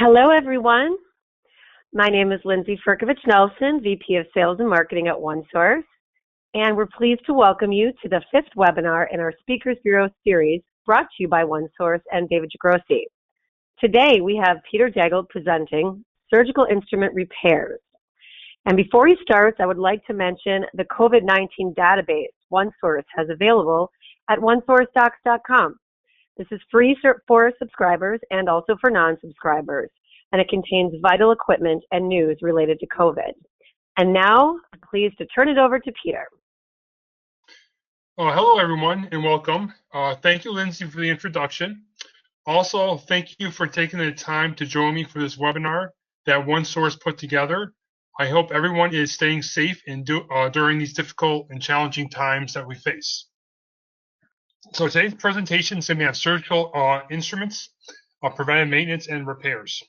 Hello, everyone. My name is Lindsay Firkovich-Nelson, VP of Sales and Marketing at OneSource, and we're pleased to welcome you to the fifth webinar in our Speakers Bureau series brought to you by OneSource and David Jagrossi. Today, we have Peter Daigle presenting Surgical Instrument Repairs. And before he starts, I would like to mention the COVID-19 database OneSource has available at onesourcedocs.com. This is free for subscribers and also for non-subscribers, and it contains vital equipment and news related to COVID. And now, I'm pleased to turn it over to Peter. Hello, everyone, and welcome. Thank you, Lindsay, for the introduction. Also, thank you for taking the time to join me for this webinar that OneSource put together. I hope everyone is staying safe during these difficult and challenging times that we face. So today's presentation is going to be on surgical instruments, preventive maintenance, and repairs.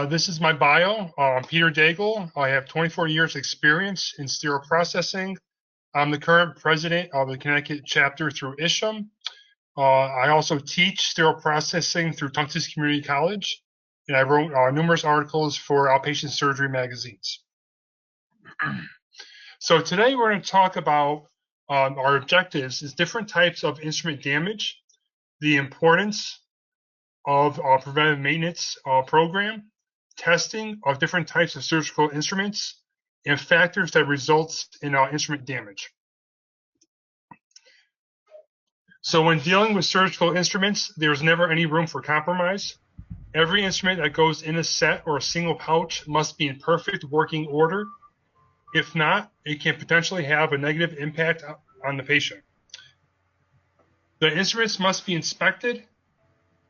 This is my bio. I'm Peter Daigle. I have 24 years experience in sterile processing. I'm the current president of the Connecticut chapter through ISHM. I also teach sterile processing through Tungus Community College, and I wrote numerous articles for outpatient surgery magazines. So today we're going to talk about our objectives is different types of instrument damage, the importance of our preventive maintenance program, testing of different types of surgical instruments, and factors that result in instrument damage. So when dealing with surgical instruments, there's never any room for compromise. Every instrument that goes in a set or a single pouch must be in perfect working order. If not, it can potentially have a negative impact on the patient. The instruments must be inspected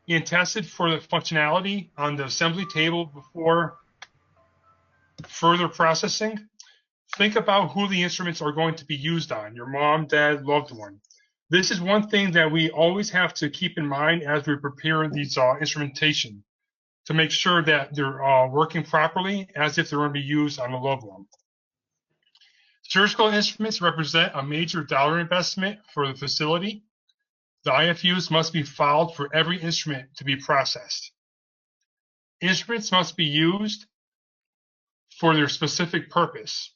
and tested for the functionality on the assembly table before further processing. Think about who the instruments are going to be used on, your mom, dad, loved one. This is one thing that we always have to keep in mind as we prepare these instrumentation to make sure that they're working properly as if they're going to be used on a loved one. Surgical instruments represent a major dollar investment for the facility. The IFUs must be filed for every instrument to be processed. Instruments must be used for their specific purpose.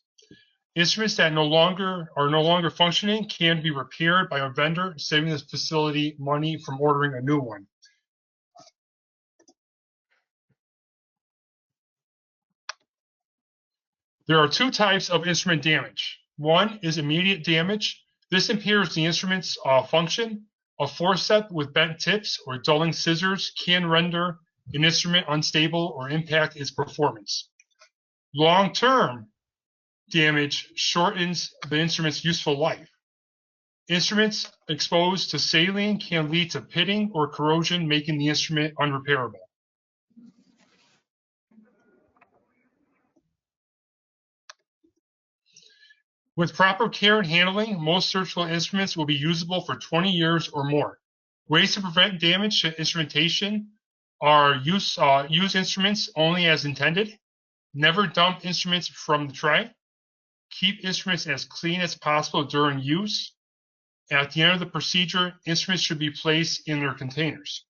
Instruments that are no longer functioning can be repaired by a vendor, saving the facility money from ordering a new one. There are two types of instrument damage. One is immediate damage. This impairs the instrument's function. A forceps with bent tips or dulling scissors can render an instrument unstable or impact its performance. Long-term damage shortens the instrument's useful life. Instruments exposed to saline can lead to pitting or corrosion, making the instrument unrepairable. With proper care and handling, most surgical instruments will be usable for 20 years or more. Ways to prevent damage to instrumentation are use instruments only as intended, never dump instruments from the tray, keep instruments as clean as possible during use. At the end of the procedure, instruments should be placed in their containers.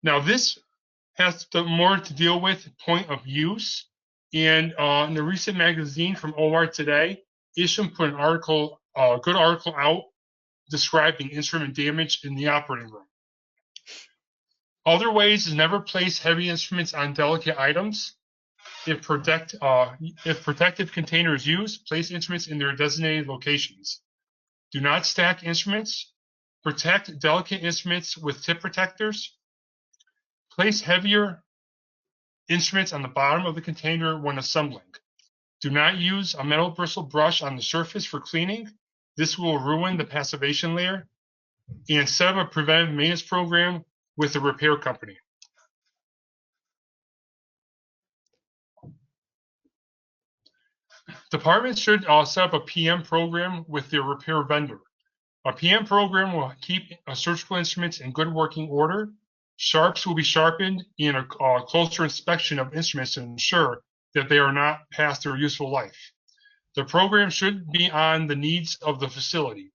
Now this has more to deal with point of use, and in the recent magazine from OR Today, ISHM put a good article out describing instrument damage in the operating room. Other ways is never place heavy instruments on delicate items. If protective container is used, place instruments in their designated locations. Do not stack instruments. Protect delicate instruments with tip protectors. Place heavier instruments on the bottom of the container when assembling. Do not use a metal bristle brush on the surface for cleaning. This will ruin the passivation layer. And set up a preventive maintenance program with a repair company. Departments should set up a PM program with their repair vendor. A PM program will keep surgical instruments in good working order. Sharps will be sharpened in a closer inspection of instruments to ensure that they are not past their useful life. The program should be on the needs of the facility.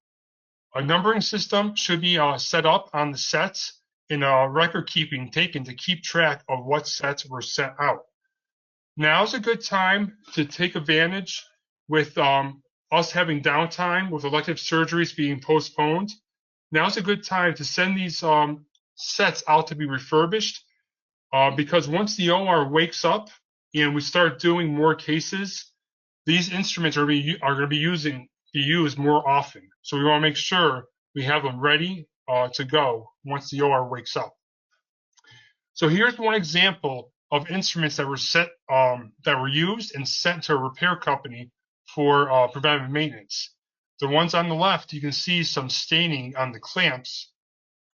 A numbering system should be set up on the sets in record keeping taken to keep track of what sets were sent out. Now's a good time to take advantage with us having downtime with elective surgeries being postponed. Now's a good time to send these sets out to be refurbished because once the OR wakes up and we start doing more cases, these instruments are going to be used more often. So we want to make sure we have them ready to go once the OR wakes up. So here's one example of instruments that were used and sent to a repair company for preventive maintenance. The ones on the left, you can see some staining on the clamps.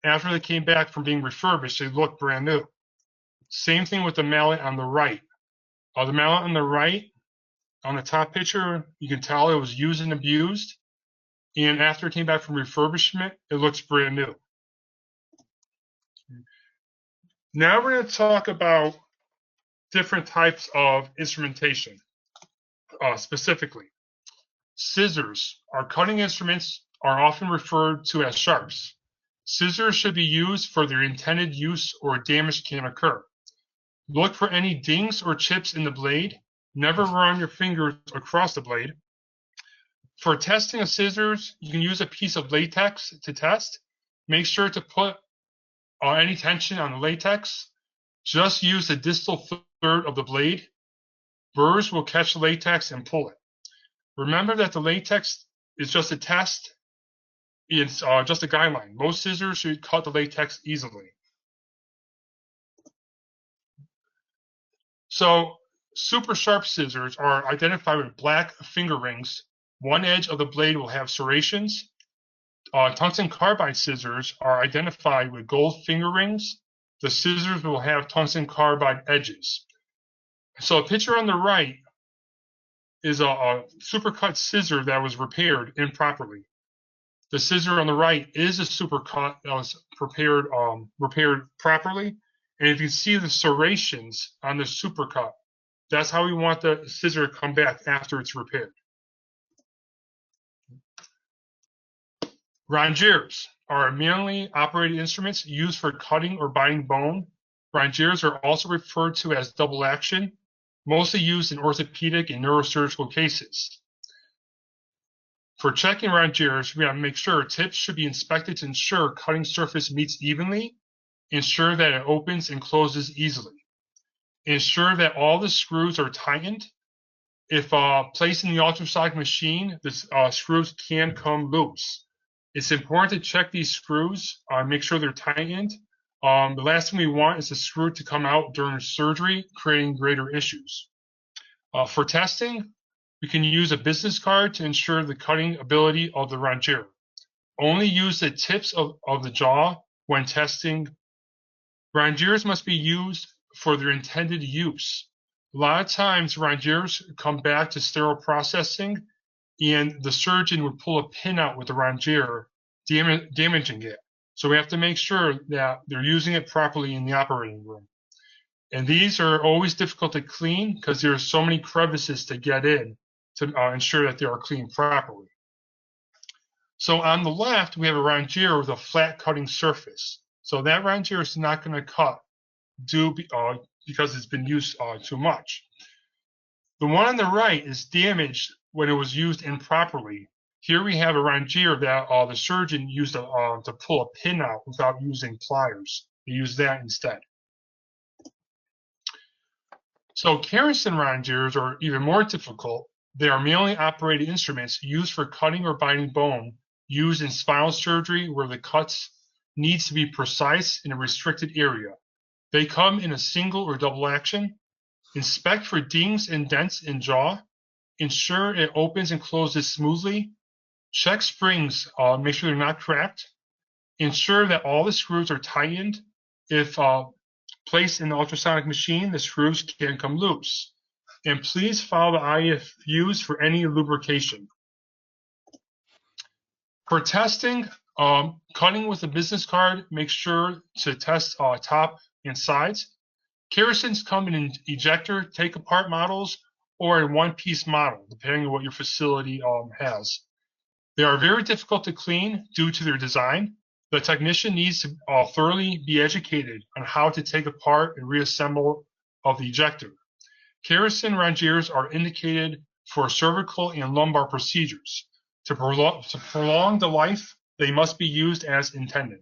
After they came back from being refurbished, they look brand new. Same thing with the mallet on the right. The mallet on the right, on the top picture, you can tell it was used and abused. And after it came back from refurbishment, it looks brand new. Now we're going to talk about different types of instrumentation, specifically. Scissors, our cutting instruments, are often referred to as sharps. Scissors should be used for their intended use or damage can occur. Look for any dings or chips in the blade. Never run your fingers across the blade. For testing of scissors, you can use a piece of latex to test. Make sure to put any tension on the latex. Just use the distal third of the blade. Burrs will catch the latex and pull it. Remember that the latex is just a test. It's just a guideline. Most scissors should cut the latex easily. So super sharp scissors are identified with black finger rings. One edge of the blade will have serrations. Tungsten carbide scissors are identified with gold finger rings. The scissors will have tungsten carbide edges. So a picture on the right is a supercut scissor that was repaired improperly. The scissor on the right is a supercut that was repaired properly. And if you see the serrations on the supercut, that's how we want the scissor to come back after it's repaired. Rondiers are manually operated instruments used for cutting or binding bone. Rondiers are also referred to as double action, mostly used in orthopedic and neurosurgical cases. For checking rondiers, we have to make sure tips should be inspected to ensure cutting surface meets evenly, ensure that it opens and closes easily, ensure that all the screws are tightened. If placed in the ultrasonic machine, the screws can come loose. It's important to check these screws, make sure they're tightened. The last thing we want is the screw to come out during surgery, creating greater issues. For testing, we can use a business card to ensure the cutting ability of the rondier. Only use the tips of the jaw when testing. Rondiers must be used for their intended use. A lot of times, rondiers come back to sterile processing, and the surgeon would pull a pin out with the rondier, damaging it. So we have to make sure that they're using it properly in the operating room. And these are always difficult to clean because there are so many crevices to get in to ensure that they are cleaned properly. So on the left, we have a rondier with a flat cutting surface. So that rondier is not going to cut because it's been used too much. The one on the right is damaged when it was used improperly. Here we have a rondier that the surgeon used to pull a pin out without using pliers. They used that instead. So Carrington rondiers are even more difficult. They are manually operated instruments used for cutting or binding bone, used in spinal surgery where the cuts needs to be precise in a restricted area. They come in a single or double action. Inspect for dings and dents in jaw. Ensure it opens and closes smoothly. Check springs, make sure they're not cracked. Ensure that all the screws are tightened. If placed in the ultrasonic machine, the screws can come loose. And please follow the IFUs for any lubrication. For testing, cutting with a business card, make sure to test top and sides. Kerosins come in an ejector, take-apart models, or a one-piece model, depending on what your facility has. They are very difficult to clean due to their design. The technician needs to thoroughly be educated on how to take apart and reassemble of the ejector. Kerosene rangiers are indicated for cervical and lumbar procedures. To prolong the life, they must be used as intended.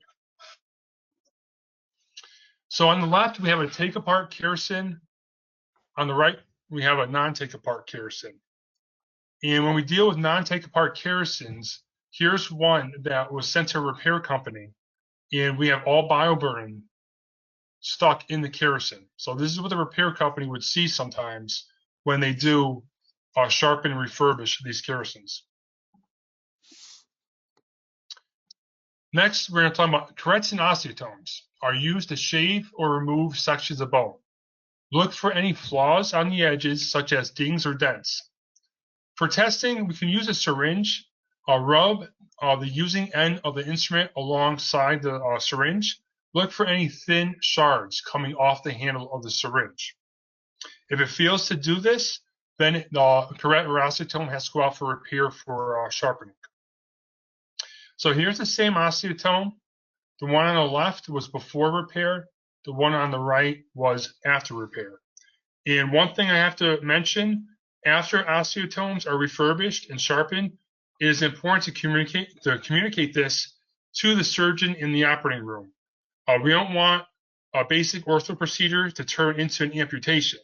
So on the left, we have a take-apart kerosene. On the right, we have a non-take-apart kerosene. And when we deal with non-take-apart kerosenes, here's one that was sent to a repair company, and we have all bioburden stuck in the kerosene. So this is what the repair company would see sometimes when they do sharpen and refurbish these kerosenes. Next, we're going to talk about carets and osteotomes are used to shave or remove sections of bone. Look for any flaws on the edges, such as dings or dents. For testing, we can use a syringe, rub the using end of the instrument alongside the syringe. Look for any thin shards coming off the handle of the syringe. If it fails to do this, then the carette or osteotome has to go out for repair for sharpening. So here's the same osteotome. The one on the left was before repair. The one on the right was after repair. And one thing I have to mention, after osteotomes are refurbished and sharpened, it is important to communicate this to the surgeon in the operating room. We don't want a basic ortho procedure to turn into an amputation,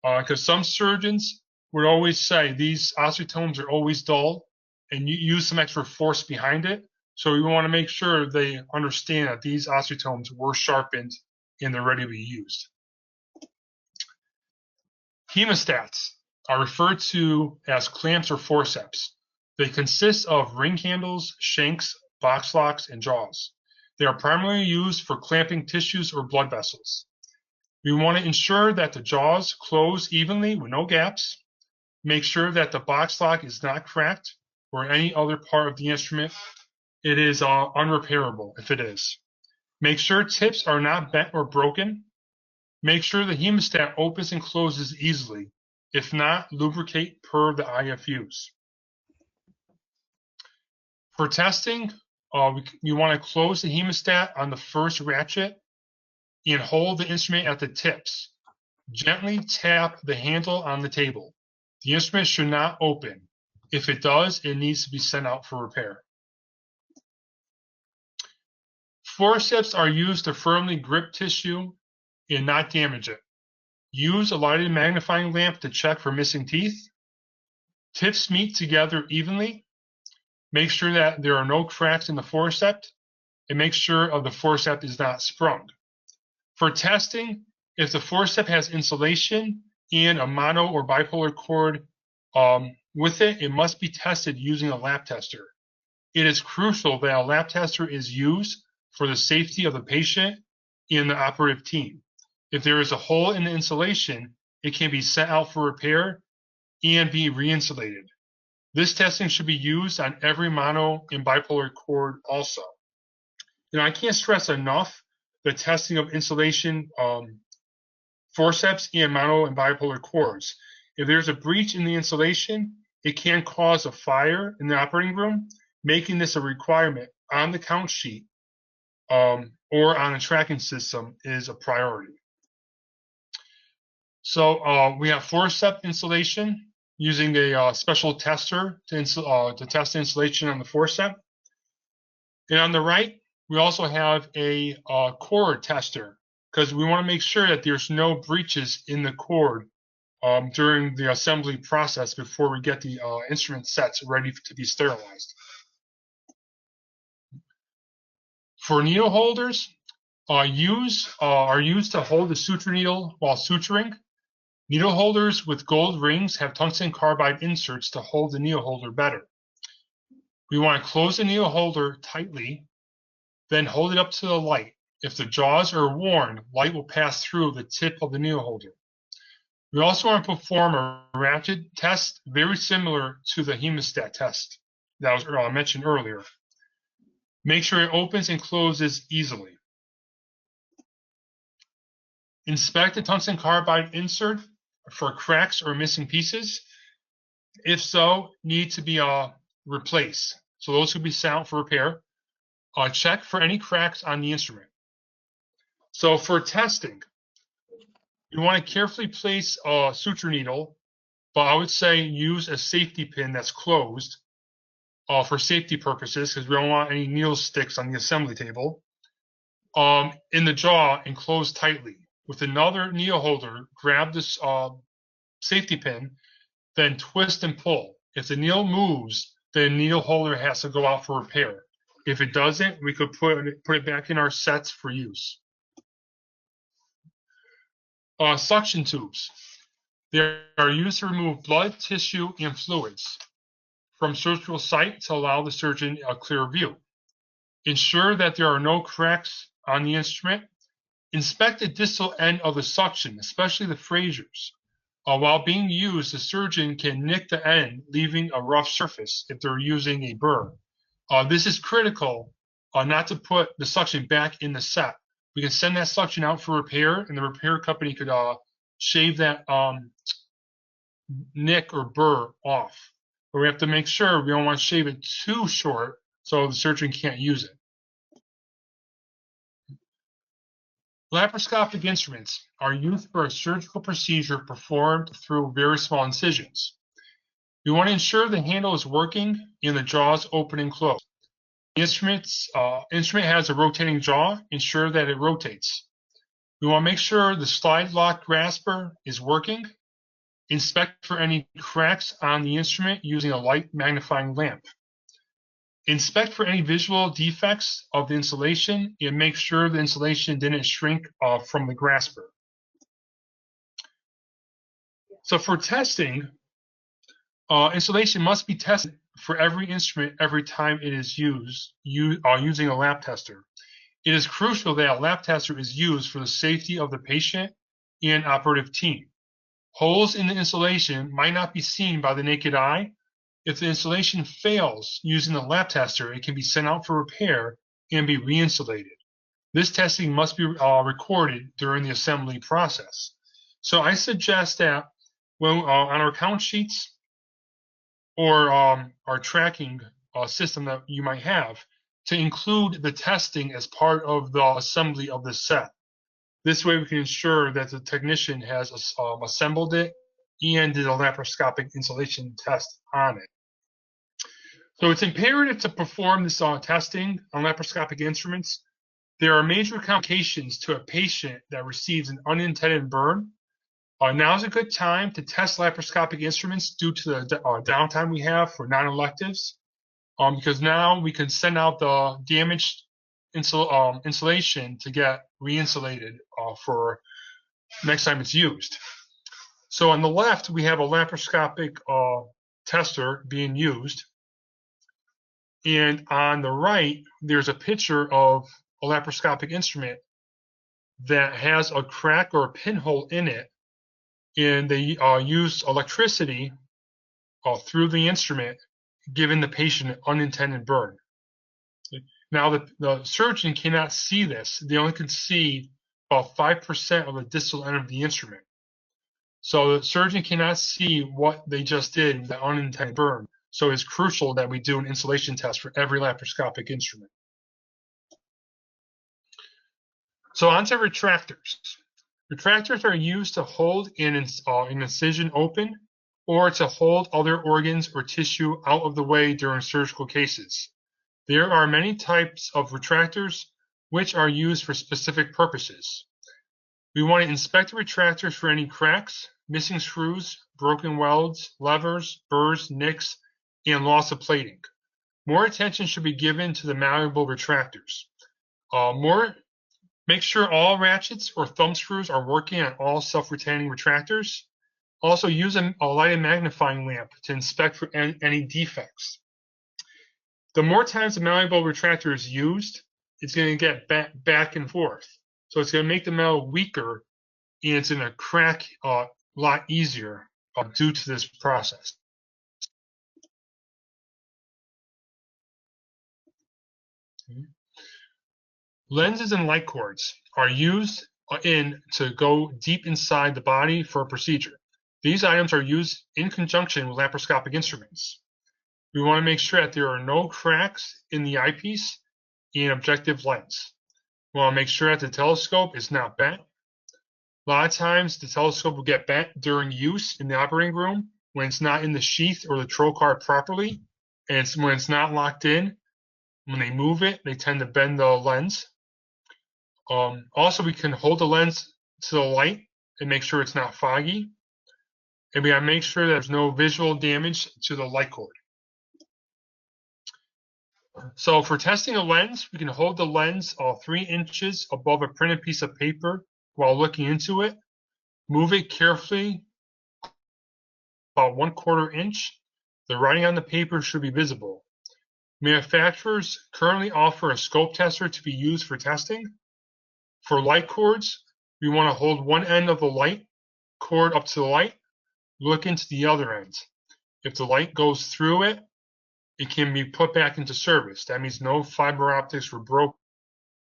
because some surgeons would always say these osteotomes are always dull, and you use some extra force behind it. So we want to make sure they understand that these osteotomes were sharpened and they're ready to be used. Hemostats are referred to as clamps or forceps. They consist of ring handles, shanks, box locks, and jaws. They are primarily used for clamping tissues or blood vessels. We want to ensure that the jaws close evenly with no gaps. Make sure that the box lock is not cracked or any other part of the instrument. It is unrepairable if it is. Make sure tips are not bent or broken. Make sure the hemostat opens and closes easily. If not, lubricate per the IFUs. For testing, you want to close the hemostat on the first ratchet and hold the instrument at the tips. Gently tap the handle on the table. The instrument should not open. If it does, it needs to be sent out for repair. Forceps are used to firmly grip tissue and not damage it. Use a lighted magnifying lamp to check for missing teeth. Tips meet together evenly. Make sure that there are no cracks in the forceps, and make sure the forceps is not sprung. For testing, if the forceps has insulation and a mono or bipolar cord with it, it must be tested using a lap tester. It is crucial that a lap tester is used for the safety of the patient and the operative team. If there is a hole in the insulation, it can be sent out for repair and be re-insulated. This testing should be used on every mono and bipolar cord also. I can't stress enough the testing of insulation forceps and mono and bipolar cords. If there's a breach in the insulation, it can cause a fire in the operating room, making this a requirement on the count sheet or on a tracking system is a priority. So we have forceps installation using a special tester to test the installation on the forceps. And on the right, we also have a cord tester, because we want to make sure that there's no breaches in the cord during the assembly process before we get the instrument sets ready to be sterilized. For needle holders, are used to hold the suture needle while suturing. Needle holders with gold rings have tungsten carbide inserts to hold the needle holder better. We want to close the needle holder tightly, then hold it up to the light. If the jaws are worn, light will pass through the tip of the needle holder. We also want to perform a ratchet test very similar to the hemostat test that was mentioned earlier. Make sure it opens and closes easily. Inspect the tungsten carbide insert for cracks or missing pieces. If so, need to be replaced. So those could be sent out for repair. check for any cracks on the instrument. So for testing, you want to carefully place a suture needle, but I would say use a safety pin that's closed for safety purposes, because we don't want any needle sticks on the assembly table, in the jaw and close tightly. With another needle holder, grab this safety pin, then twist and pull. If the needle moves, the needle holder has to go out for repair. If it doesn't, we could put it back in our sets for use. Suction tubes. They are used to remove blood, tissue, and fluids from surgical site to allow the surgeon a clear view. Ensure that there are no cracks on the instrument. Inspect the distal end of the suction, especially the Frasers. While being used, the surgeon can nick the end, leaving a rough surface if they're using a burr. This is critical not to put the suction back in the set. We can send that suction out for repair, and the repair company could shave that nick or burr off. But we have to make sure we don't want to shave it too short so the surgeon can't use it. Laparoscopic instruments are used for a surgical procedure performed through very small incisions. We want to ensure the handle is working and the jaws open and close. The instrument has a rotating jaw. Ensure that it rotates. We want to make sure the slide lock grasper is working. Inspect for any cracks on the instrument using a light magnifying lamp. Inspect for any visual defects of the insulation and make sure the insulation didn't shrink from the grasper. So for testing, insulation must be tested for every instrument every time it is used using a lap tester. It is crucial that a lap tester is used for the safety of the patient and operative team. Holes in the insulation might not be seen by the naked eye. If the insulation fails using the lap tester, it can be sent out for repair and be reinsulated. This testing must be recorded during the assembly process. So I suggest that when on our count sheets or our tracking system that you might have, to include the testing as part of the assembly of the set. This way we can ensure that the technician has assembled it and did a laparoscopic insulation test on it. So it's imperative to perform this testing on laparoscopic instruments. There are major complications to a patient that receives an unintended burn. Now is a good time to test laparoscopic instruments due to the downtime we have for non-electives, because now we can send out the damaged insulation to get reinsulated for next time it's used. So on the left, we have a laparoscopic tester being used. And on the right, there's a picture of a laparoscopic instrument that has a crack or a pinhole in it. And they use electricity through the instrument, giving the patient an unintended burn. Now, the surgeon cannot see this. They only can see about 5% of the distal end of the instrument. So the surgeon cannot see what they just did with the unintended burn. So it's crucial that we do an insulation test for every laparoscopic instrument. So on to retractors. Retractors are used to hold an incision open or to hold other organs or tissue out of the way during surgical cases. There are many types of retractors which are used for specific purposes. We want to inspect the retractors for any cracks, missing screws, broken welds, levers, burrs, nicks, and loss of plating. More attention should be given to the malleable retractors. Make sure all ratchets or thumb screws are working on all self-retaining retractors. Also use a lighted magnifying lamp to inspect for any defects. The more times the malleable retractor is used, it's going to get back and forth. So it's going to make the metal weaker and it's going to crack a lot easier due to this process. Lenses and light cords are used to go deep inside the body for a procedure. These items are used in conjunction with laparoscopic instruments. We want to make sure that there are no cracks in the eyepiece and objective lens. We want to make sure that the telescope is not bent. A lot of times the telescope will get bent during use in the operating room when it's not in the sheath or the trocar properly, and when it's not locked in. When they move it, they tend to bend the lens. Also, we can hold the lens to the light and make sure it's not foggy. And we gotta make sure there's no visual damage to the light cord. So for testing a lens, we can hold the lens 3 inches above a printed piece of paper while looking into it. Move it carefully about 1/4 inch. The writing on the paper should be visible. Manufacturers currently offer a scope tester to be used for testing. For light cords, we want to hold one end of the light cord up to the light, look into the other end. If the light goes through it, it can be put back into service. That means no fiber optics were broken.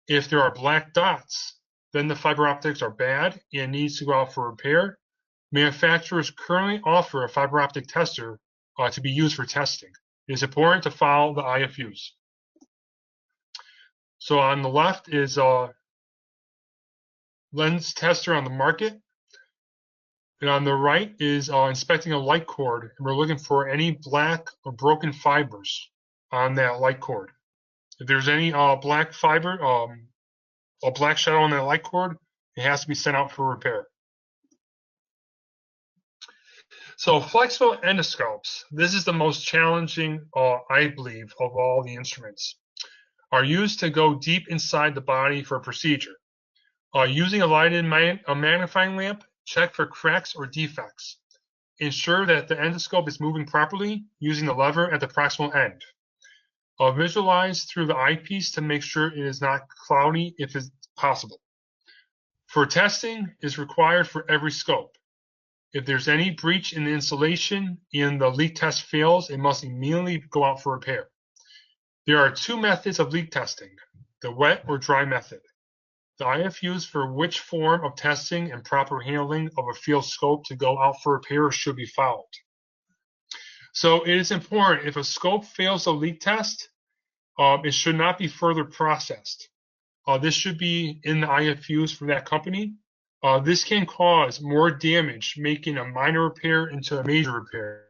If there are black dots, then the fiber optics are bad and needs to go out for repair. Manufacturers currently offer a fiber optic tester to be used for testing. It is important to follow the IFUs. So on the left is a lens tester on the market. And on the right is inspecting a light cord, and we're looking for any black or broken fibers on that light cord. If there's any black fiber, a black shadow on that light cord, it has to be sent out for repair. So flexible endoscopes, this is the most challenging, I believe, of all the instruments, are used to go deep inside the body for a procedure. Using a lighted magnifying lamp, check for cracks or defects. Ensure that the endoscope is moving properly using the lever at the proximal end. Visualize through the eyepiece to make sure it is not cloudy if it's possible. For testing is required for every scope. If there's any breach in the insulation and the leak test fails, it must immediately go out for repair. There are 2 methods of leak testing, the wet or dry method. The IFUs for which form of testing and proper handling of a field scope to go out for repair should be followed. So it is important, if a scope fails a leak test, it should not be further processed. This should be in the IFUs for that company. This can cause more damage, making a minor repair into a major repair.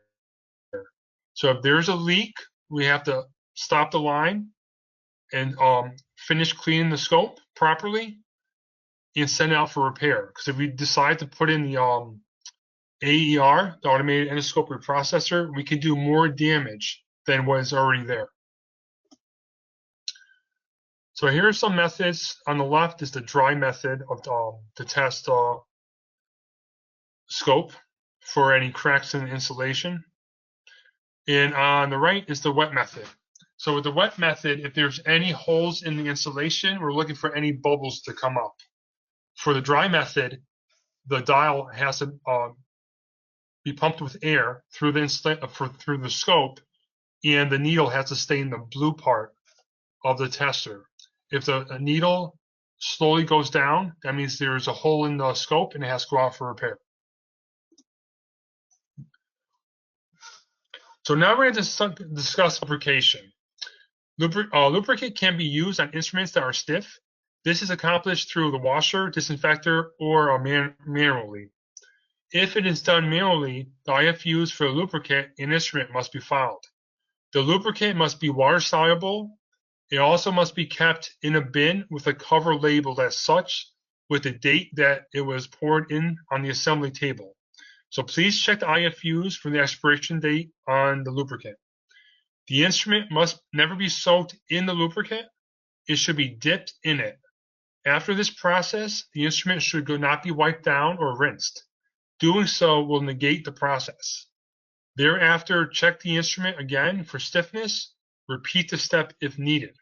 So if there's a leak, we have to stop the line and finish cleaning the scope properly and send it out for repair. Because if we decide to put in the AER, the automated endoscope reprocessor, we can do more damage than what is already there. So here are some methods. On the left is the dry method of to test scope for any cracks in the insulation. And on the right is the wet method. So with the wet method, if there's any holes in the insulation, we're looking for any bubbles to come up. For the dry method, the dial has to be pumped with air through the scope, and the needle has to stay in the blue part of the tester. If the needle slowly goes down, that means there's a hole in the scope and it has to go out for repair. So now we're going to discuss lubrication. Lubricant can be used on instruments that are stiff. This is accomplished through the washer, disinfector, or manually. If it is done manually, the IFUs for the lubricant and instrument must be followed. The lubricant must be water soluble. It also must be kept in a bin with a cover labeled as such with the date that it was poured in on the assembly table. So please check the IFUs for the expiration date on the lubricant. The instrument must never be soaked in the lubricant. It should be dipped in it. After this process, the instrument should not be wiped down or rinsed. Doing so will negate the process. Thereafter, check the instrument again for stiffness. Repeat the step if needed.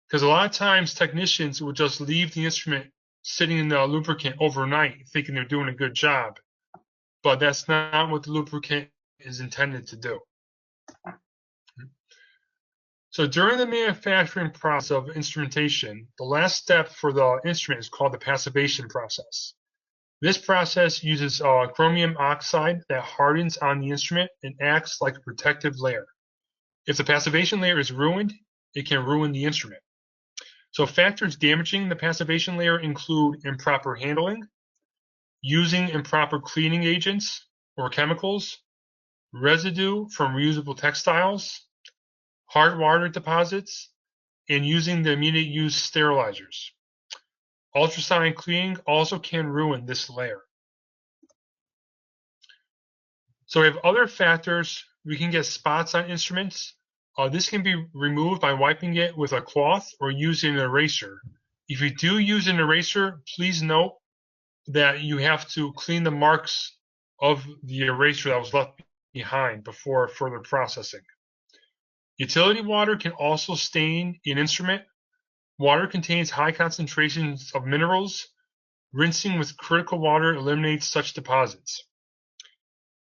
Because a lot of times technicians will just leave the instrument sitting in the lubricant overnight thinking they're doing a good job. But that's not what the lubricant is intended to do. So during the manufacturing process of instrumentation, the last step for the instrument is called the passivation process. This process uses chromium oxide that hardens on the instrument and acts like a protective layer. If the passivation layer is ruined, it can ruin the instrument. So factors damaging the passivation layer include improper handling, using improper cleaning agents or chemicals, residue from reusable textiles, hard water deposits, and using the immediate use sterilizers. Ultrasonic cleaning also can ruin this layer. So we have other factors. We can get spots on instruments. This can be removed by wiping it with a cloth or using an eraser. If you do use an eraser, please note that you have to clean the marks of the eraser that was left behind before further processing. Utility water can also stain an instrument. Water contains high concentrations of minerals. Rinsing with critical water eliminates such deposits.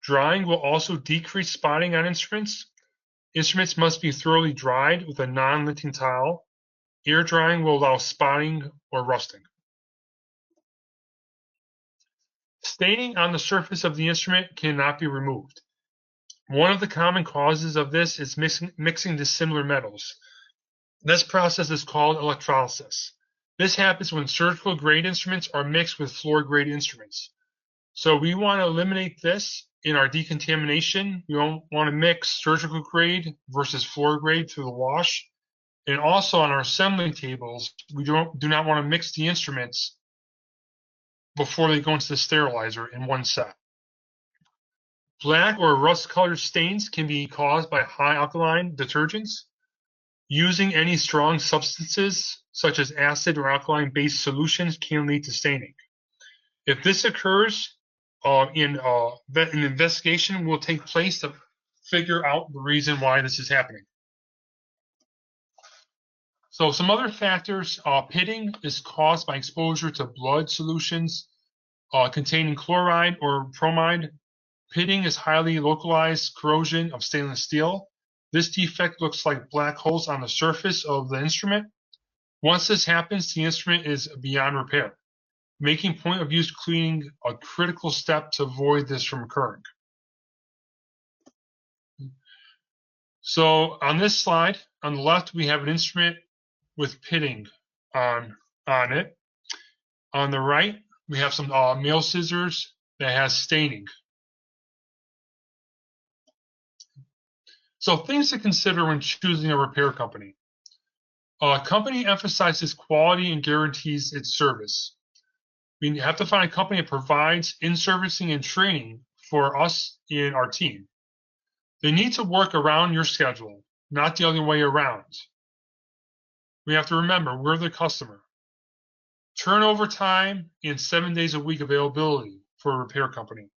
Drying will also decrease spotting on instruments. Instruments must be thoroughly dried with a non-linting towel. Air drying will allow spotting or rusting. Staining on the surface of the instrument cannot be removed. One of the common causes of this is mixing dissimilar metals. This process is called electrolysis. This happens when surgical grade instruments are mixed with fluor grade instruments. So we want to eliminate this in our decontamination. We don't want to mix surgical grade versus fluor grade through the wash. And also on our assembly tables, we do not want to mix the instruments before they go into the sterilizer in one set. Black or rust-colored stains can be caused by high alkaline detergents. Using any strong substances, such as acid or alkaline-based solutions, can lead to staining. If this occurs, an investigation will take place to figure out the reason why this is happening. So some other factors, pitting is caused by exposure to blood solutions containing chloride or bromide. Pitting is highly localized corrosion of stainless steel. This defect looks like black holes on the surface of the instrument. Once this happens, the instrument is beyond repair, making point-of-use cleaning a critical step to avoid this from occurring. So on this slide, on the left, we have an instrument with pitting on it. On the right, we have some male scissors that has staining. So things to consider when choosing a repair company. A company emphasizes quality and guarantees its service. We have to find a company that provides in-servicing and training for us and our team. They need to work around your schedule, not the other way around. We have to remember, we're the customer. Turnover time and 7 days a week availability for a repair company.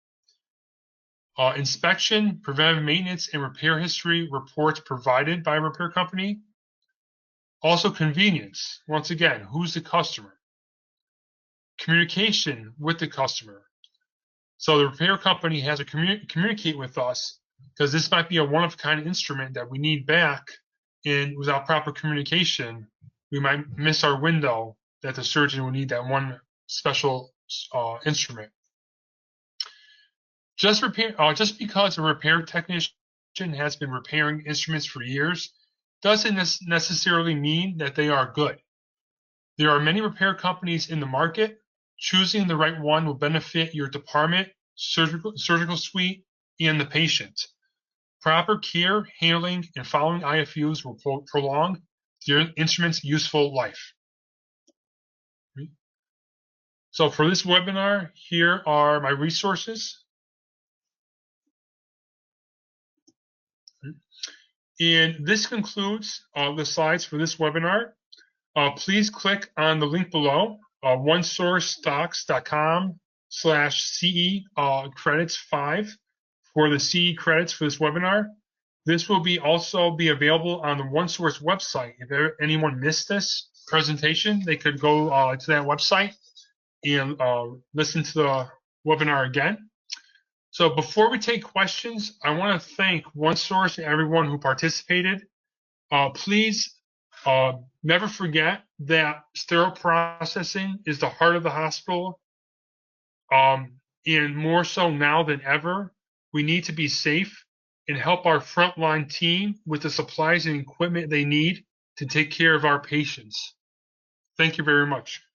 Inspection, preventive maintenance, and repair history reports provided by a repair company. Also convenience. Once again, who's the customer? Communication with the customer. So the repair company has to communicate with us because this might be a one-of-a-kind instrument that we need back, and without proper communication, we might miss our window that the surgeon will need that one special instrument. Just because a repair technician has been repairing instruments for years doesn't necessarily mean that they are good. There are many repair companies in the market. Choosing the right one will benefit your department, surgical suite, and the patient. Proper care, handling, and following IFUs will prolong your instrument's useful life. So for this webinar, here are my resources. And this concludes the slides for this webinar. Please click on the link below, onesourcedocs.com/CE credits 5 for the CE credits for this webinar. This will also be available on the OneSource website. If anyone missed this presentation, they could go to that website and listen to the webinar again. So before we take questions, I want to thank OneSource and everyone who participated. Please never forget that sterile processing is the heart of the hospital. And more so now than ever, we need to be safe and help our frontline team with the supplies and equipment they need to take care of our patients. Thank you very much.